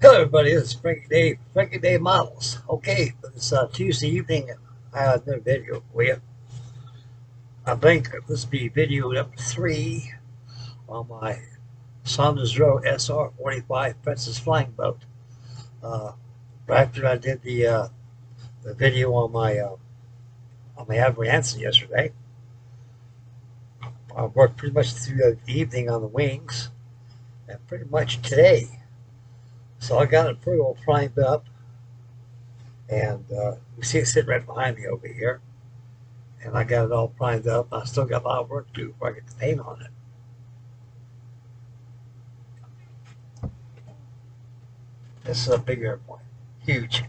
Hello, everybody. This is Frankie Day Models. Okay, it's Tuesday evening. I have another video for you. I think this will be video number 3 on my Saunders Roe SR45 Princess Flying Boat. Uh, right after I did the video on my Ahoy Gents yesterday, I worked pretty much through the evening on the wings, and pretty much today. So I got it pretty well primed up, and you see it sitting right behind me over here. And I got it all primed up. I still got a lot of work to do before I get the paint on it. This is a big airplane, huge.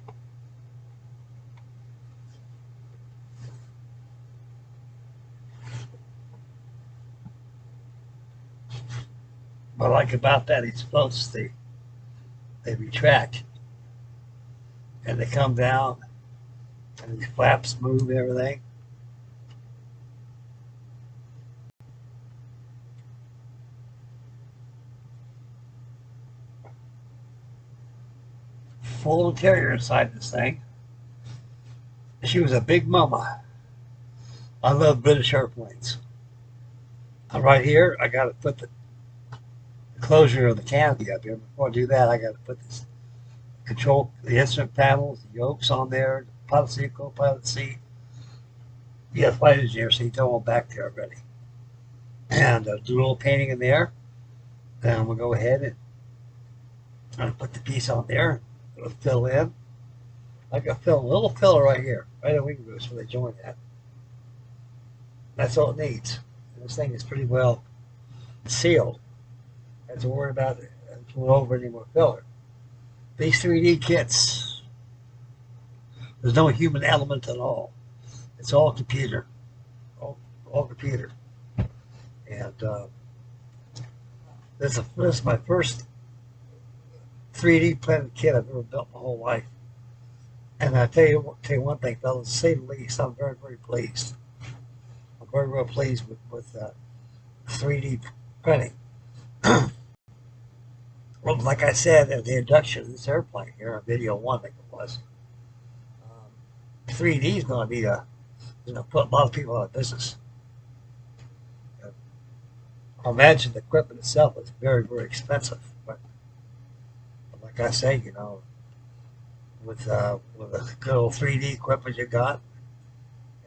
What I like about that, these floats, they retract and they come down, and these flaps move and everything. Full interior inside this thing. She was a big mama. I love British airplanes. Right here, I got to put the closure of the canopy up here. Before I do that, I got to put this the instrument panels, the yokes on there, the pilot seat, co-pilot seat. Yeah, flight engineer seat, they're all back there already. And do a little painting in there. Then we'll go ahead and put the piece on there. It'll fill in. Like a little filler right here, right at wing roost where they join that. That's all it needs. And this thing is pretty well sealed. I have to worry about it. I have to put over any more filler. These 3D kits, there's no human element at all. It's all computer, all computer. And this is my first 3D printed kit I've ever built my whole life. And I tell you one thing, fellas, to say the least, I'm very, very pleased. I'm very, very pleased with 3D printing. Well, like I said at the introduction of this airplane here on video 1, I think it was, 3D is going to be put a lot of people out of business. I imagine the equipment itself is very, very expensive. But like I say, with a good old 3D equipment you got,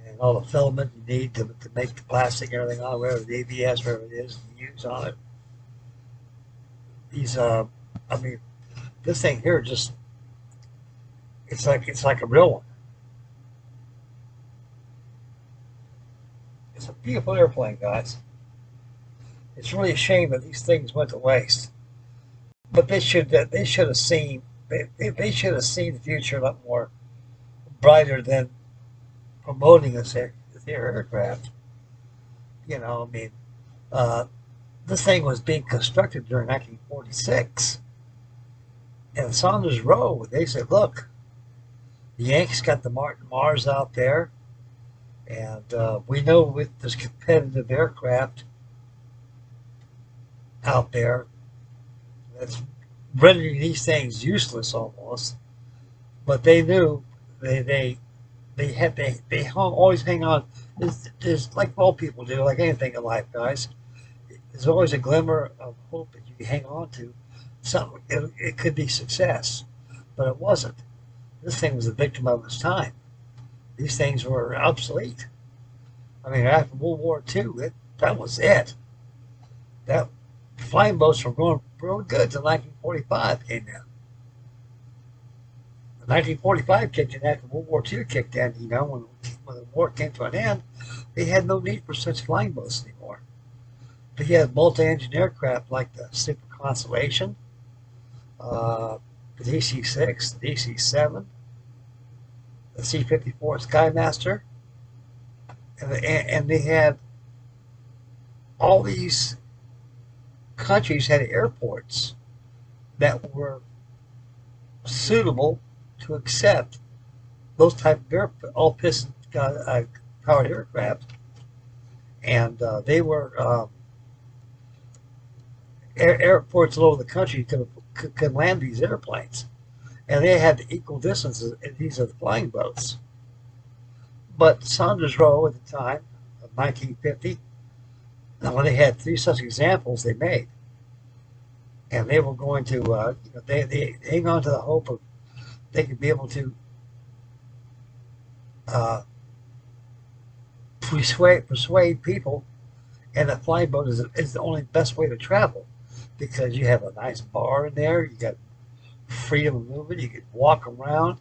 and all the filament you need to make the plastic and everything on it, whatever the ABS, whatever it is you use on it. I mean, this thing here it's like a real one. It's a beautiful airplane, guys. It's really a shame that these things went to waste. But they should have seen they should have seen the future a lot more brighter than promoting this aircraft. I mean, uh, this thing was being constructed during 1946. And Saunders Roe, they said, look, the Yankees got the Mars out there, and we know with this competitive aircraft out there that's rendering these things useless almost. But they knew they always hang on. There's like all people do, like anything in life, guys. There's always a glimmer of hope that you hang on to. Something it could be success, but it wasn't. This thing was a victim of its time. These things were obsolete. I mean, after World War II, that was it. That flying boats were going real good till 1945 came in. 1945 kicked in after World War II kicked in. When the war came to an end, they had no need for such flying boats anymore. But you had multi-engine aircraft like the Super Constellation, the DC-6, the DC-7, the C-54 Skymaster, and they had all these countries had airports that were suitable to accept those type of all piston powered aircraft, and they were airports all over the country could could land these airplanes. And they had equal distances, and these are the flying boats. But Saunders Roe at the time of 1950, and when they had three such examples they made, and they were going to, they hang on to the hope of they could be able to uh, persuade people, and the flying boat is the only best way to travel because you have a nice bar in there, you got freedom of movement, you can walk around,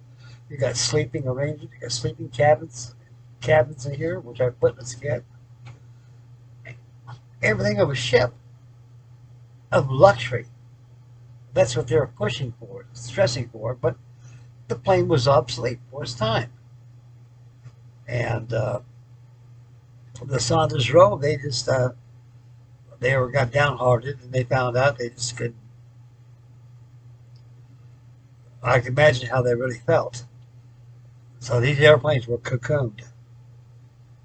you got sleeping arrangements, you got sleeping cabins in here, which our footmen get. Everything of a ship, of luxury. That's what they were pushing for, stressing for, but the plane was obsolete for its time. And the Saunders Roe, they just got downhearted, and they found out they just couldn't. I can imagine how they really felt. So these airplanes were cocooned,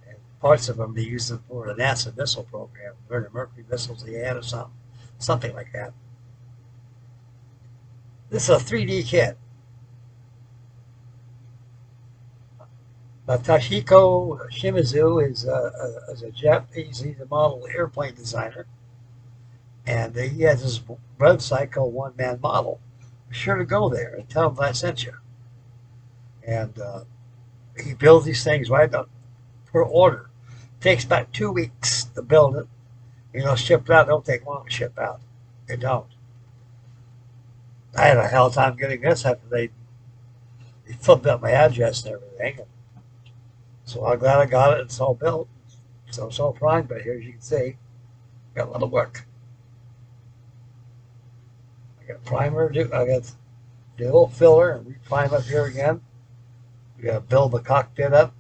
and parts of them they used them for the NASA missile program, or the Mercury missiles they had, or something like that. This is a 3D kit. Toshiko Shimizu is a Japanese. He's a model airplane designer, and he has his website called One Man Model. Be sure to go there and tell him that I sent you. And he builds these things right up per order. It takes about 2 weeks to build it. Ship it out. It don't take long to ship out. It don't. I had a hell of a time getting this after they flipped up my address and everything. So I'm glad I got it. It's all built. It's all primed, but here, as you can see, got a lot of work. I got primer. I got the little filler, and we prime up here again. We got to build the cockpit up.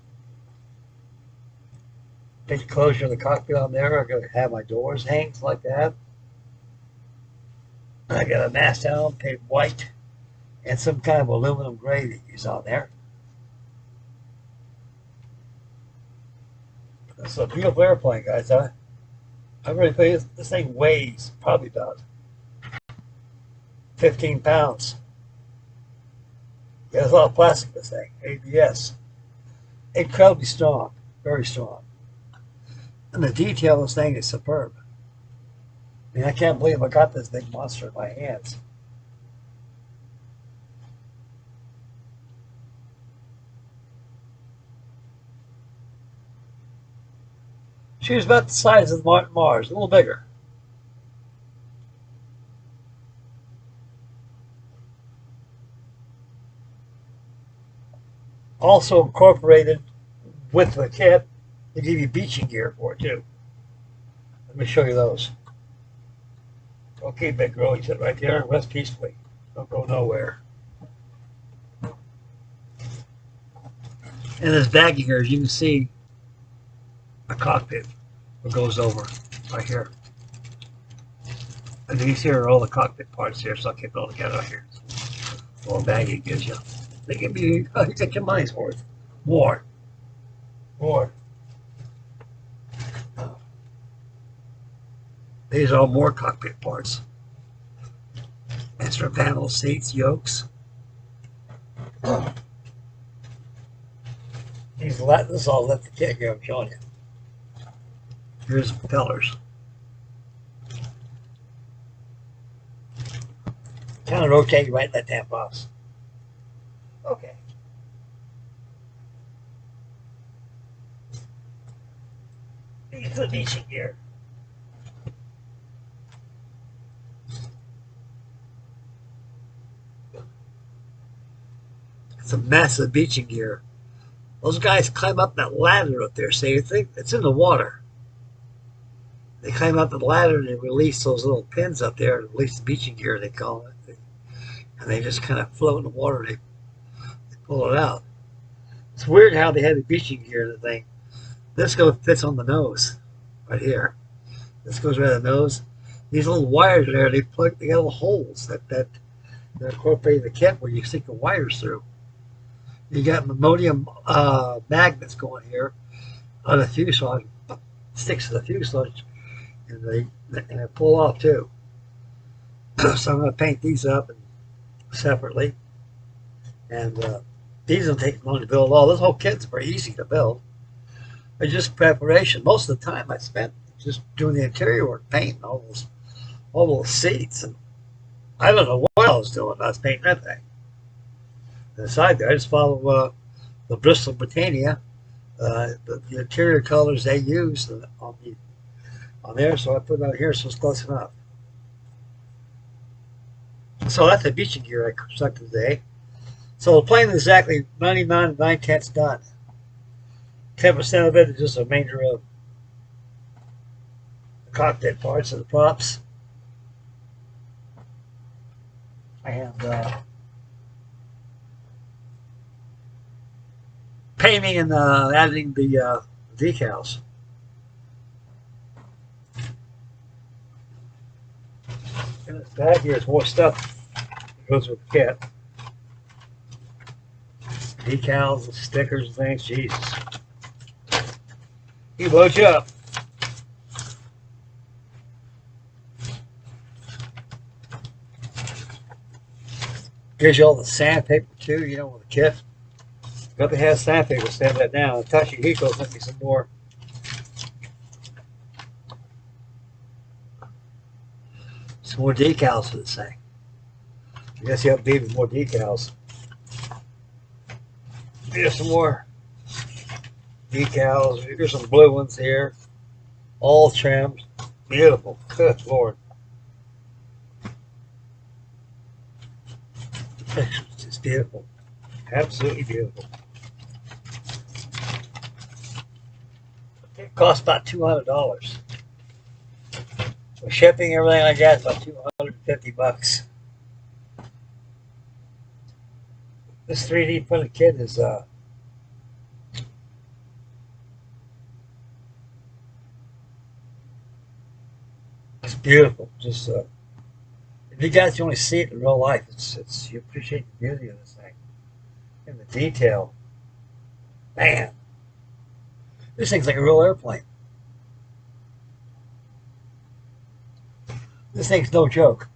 Take the closure of the cockpit on there. I got to have my doors hanged like that. I got a mast down, painted white, and some kind of aluminum gray that you use on there. It's a beautiful airplane, guys. I really think this thing weighs probably about 15 pounds. Yeah, there's a lot of plastic in this thing. ABS. Incredibly strong. Very strong. And the detail of this thing is superb. I mean, I can't believe I got this big monster in my hands. She was about the size of the Mars, a little bigger. Also incorporated with the kit, they give you beaching gear for it too. Let me show you those. Okay, big girl, you sit right there and rest peacefully. Don't go nowhere. In this baggie here, as you can see, a cockpit that goes over right here. And these here are all the cockpit parts here, so I'll keep it all together here. A little baggie it gives you. They can be, you get your money's worth. More. These are all more cockpit parts. Extra panel seats, yokes. This is all left the kit here, I'm showing you. Here's the propellers. Kind of rotate right in that damn box. Okay. These are the beaching gear. It's a massive beaching gear. Those guys climb up that ladder up there. See, you think it's in the water. They climb up the ladder and they release those little pins up there and release the beaching gear, they call it. And they just kind of float in the water. They pull it out. It's weird how they had the beaching gear in the thing. This fits on the nose right here. This goes right on the nose. These little wires there, they got little holes that incorporate the kit where you stick the wires through. You got ammonium magnets going here on the fuselage, sticks to the fuselage, and they pull off too. So I'm going to paint these up separately. And these don't take long to build at all. This whole kit's very easy to build. It's just preparation. Most of the time I spent just doing the interior work, painting all those seats. And I don't know what I was doing. I was painting that thing. And aside there, I just follow the Bristol Britannia, the interior colors they use on there. So I put it out here so it's close enough. So that's the beaching gear I constructed today. So the plane is exactly 99 9/10 done. 10% of it is just a remainder of the cockpit parts of the props. And painting and adding the decals. In this bag here is more stuff that goes with the kit. Decals and stickers and things. Jesus. He loads you up. Gives you all the sandpaper too, you know, with the kit. Got to have sandpaper, sand that down. Tashihiko sent me some more. Some more decals for this thing. I guess you have to need more decals. Here's some more decals. Here's some blue ones here. All trimmed. Beautiful. Good Lord. It's just beautiful. Absolutely beautiful. It costs about $200. For shipping, everything like that, about $250. This 3D printed kit is it's beautiful. Just if you guys only see it in real life, it's you appreciate the beauty of this thing and the detail. Man, this thing's like a real airplane. This thing's no joke.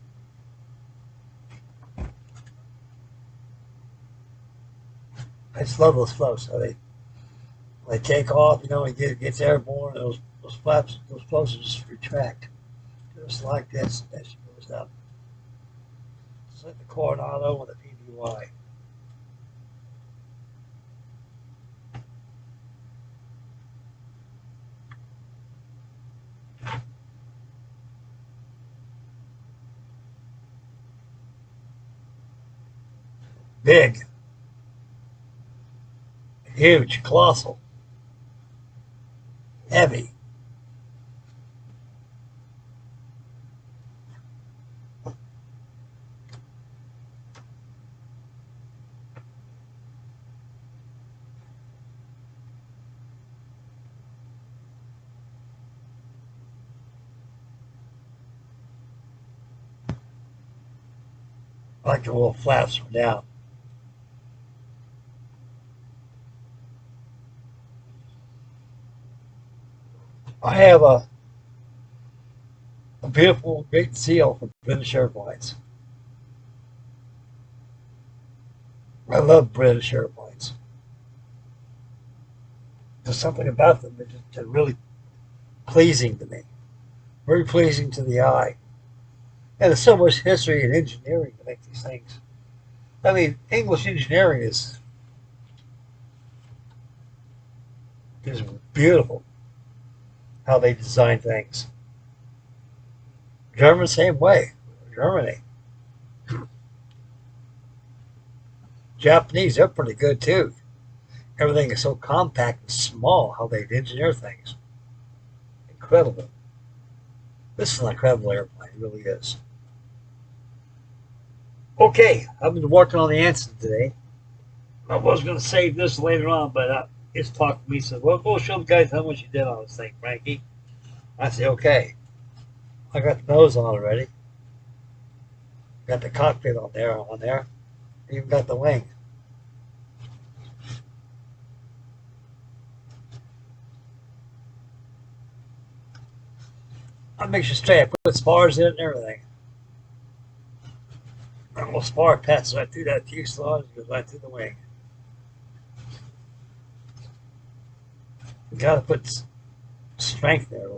I just love those floats. How they take off, you know, and gets airborne. Those flaps, those floats just retract, just like this as she goes up. It's like the Coronado with a PBY. Big, huge, colossal, heavy. I like the little flaps from down. I have a beautiful great seal from British Airlines. I love British airplanes. There's something about them that's really pleasing to me, very pleasing to the eye. And there's so much history and engineering to make these things. I mean, English engineering is beautiful. How they design things. German, same way. Germany. Japanese, they're pretty good too. Everything is so compact and small, how they engineer things. Incredible. This is an incredible airplane, it really is. Okay, I've been working on the Anson today. I was going to save this later on, but it's talked to me, said, well, go show the guys how much you did on this thing, Frankie. I said, okay. I got the nose on already. Got the cockpit on there. Even got the wing. I make sure straight. I put spars in it and everything. little spark passes right through that fuselage, goes right through the wing. You got to put strength there.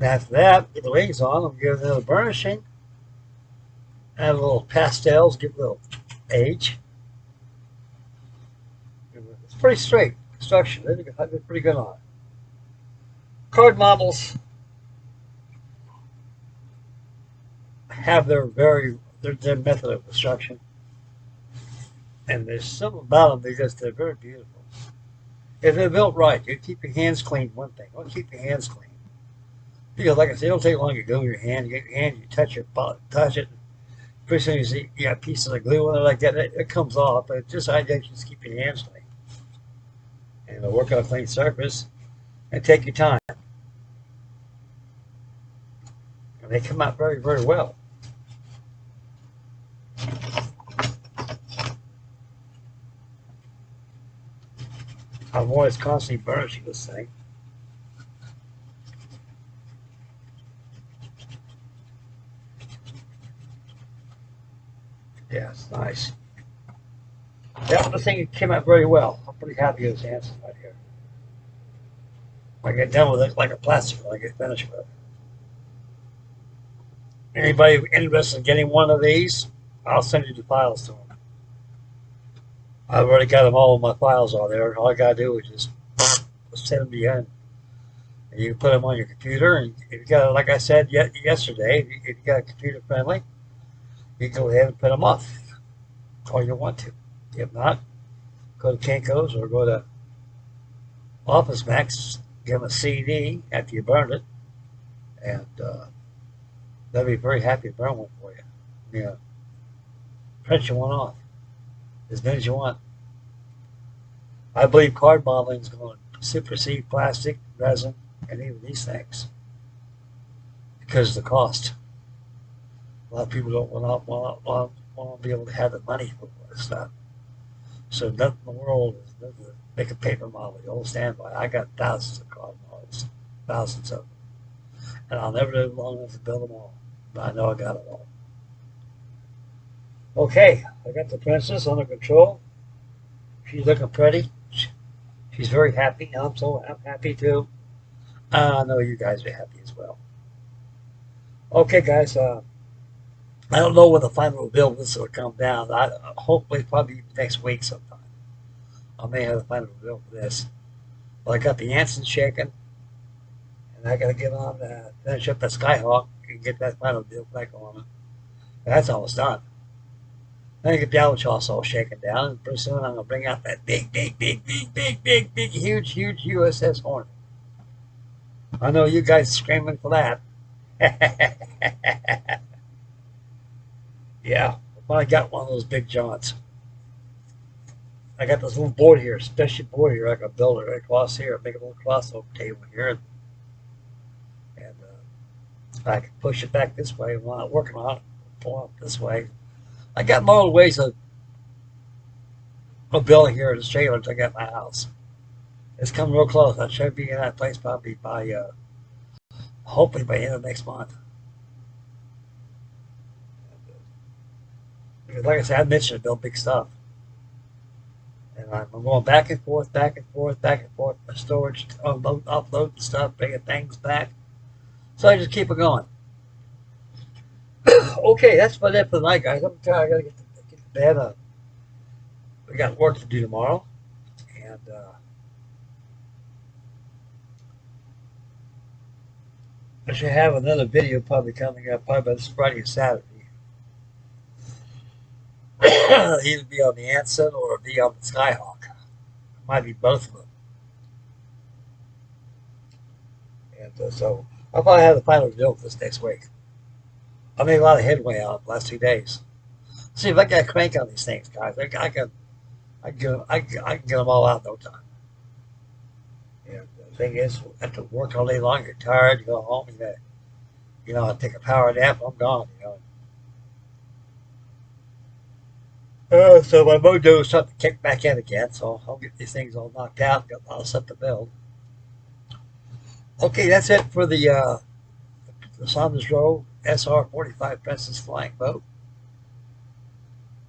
After that, get the wings on, I'll give it another burnishing. Add a little pastels, give it a little age. It's pretty straight construction. They did pretty good on it. Card models have their method of construction, and there's something about them they're very beautiful. If they're built right, you keep your hands clean. One thing, don't keep your hands clean, because like I said, it don't take long to go in your hand. You get your hand, you touch it. Pretty soon you see you got pieces of glue on it like that. It comes off, but just I just keep your hands clean and work on a clean surface and take your time. And they come out very, very well. I'm always constantly burnishing this thing. Yeah, it's nice. Yeah, this thing came out very well. I'm pretty happy with this Hanson right here. When I get done with it, like a plastic, when I get finished with it. Anybody interested in getting one of these, I'll send you the files to them. I've already got them all. My files on there. All I gotta do is just send them to you, and you can put them on your computer. And if you got, like I said yesterday, if you got a computer friendly, you can go ahead and print them off all you want to. If not, go to Kinko's or go to Office Max, give them a CD after you burn it, and they'll be very happy to burn one for you. Yeah, print you one off as many as you want. I believe card modeling is going to supersede plastic, resin, and even these things because of the cost. A lot of people don't want to be able to have the money for this stuff. So nothing in the world is nothing to make a paper model. The old standby. I got thousands of card models, thousands of them, and I'll never live long enough to build them all. But I know I got them all. Okay, I got the princess under control. She's looking pretty. She's very happy. I'm happy too. I know you guys are happy as well. Okay, guys. I don't know when the final build this will come down. Hopefully, probably next week sometime. I may have the final build for this. Well, I got the Hanson shaking, and I got to get on finish up the Skyhawk and get that final build back on it. That's almost done. Then I get the Albatross all shaken down, and pretty soon I'm going to bring out that big, huge USS Hornet. I know you guys are screaming for that. Yeah, I got one of those big Johns. I got this little board here, special board here. I can build it right across here, make a little crossover table here, and I can push it back this way while I'm working on it. Pull it this way. I got more ways of building here in the trailer until I got my house. It's coming real close. I should be in that place probably by, hopefully by the end of next month. Because like I said, I mentioned to build big stuff. And I'm going back and forth, my storage, offloading stuff, bringing things back. So I just keep it going. Okay, that's about it for the night, guys. I'm tired. I gotta get to bed. We got work to do tomorrow, and I should have another video probably coming up probably this Friday or Saturday. Either be on the Hanson or be on the Skyhawk. It might be both of them. And so I'll probably have the final deal for this next week. I made a lot of headway on it the last 2 days. See if I got a crank on these things, guys. I can get them all out in no time. And the thing is, after work all day long, you're tired. You go home, I take a power nap. I'm gone. So my mojo is starting to kick back in again. So I'll get these things all knocked out. Got all set to build. Okay, that's it for the the Saunders Roe SR45 Princess flying boat,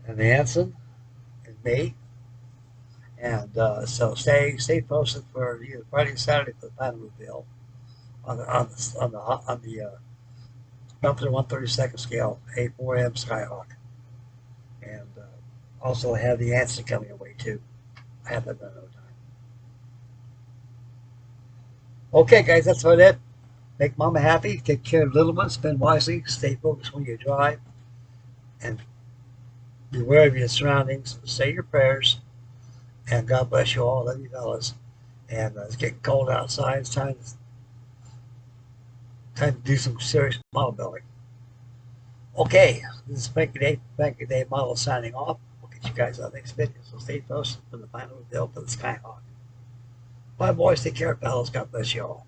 and the ensign and me. And so stay posted for either Friday or Saturday for the final reveal on the Bumper 132nd scale A4M Skyhawk, and also have the answer coming away too. I have that done no time. Okay, guys, that's about it. Make mama happy, take care of little ones, spend wisely, stay focused when you drive, and be aware of your surroundings. Say your prayers, and God bless you all. Love you fellas. And it's getting cold outside. It's time to do some serious model building. Okay, this is Frankie Day Models signing off. We'll get you guys on the next video, so stay posted for the final reveal for the Skyhawk. Bye, boys. Take care, fellas. God bless you all.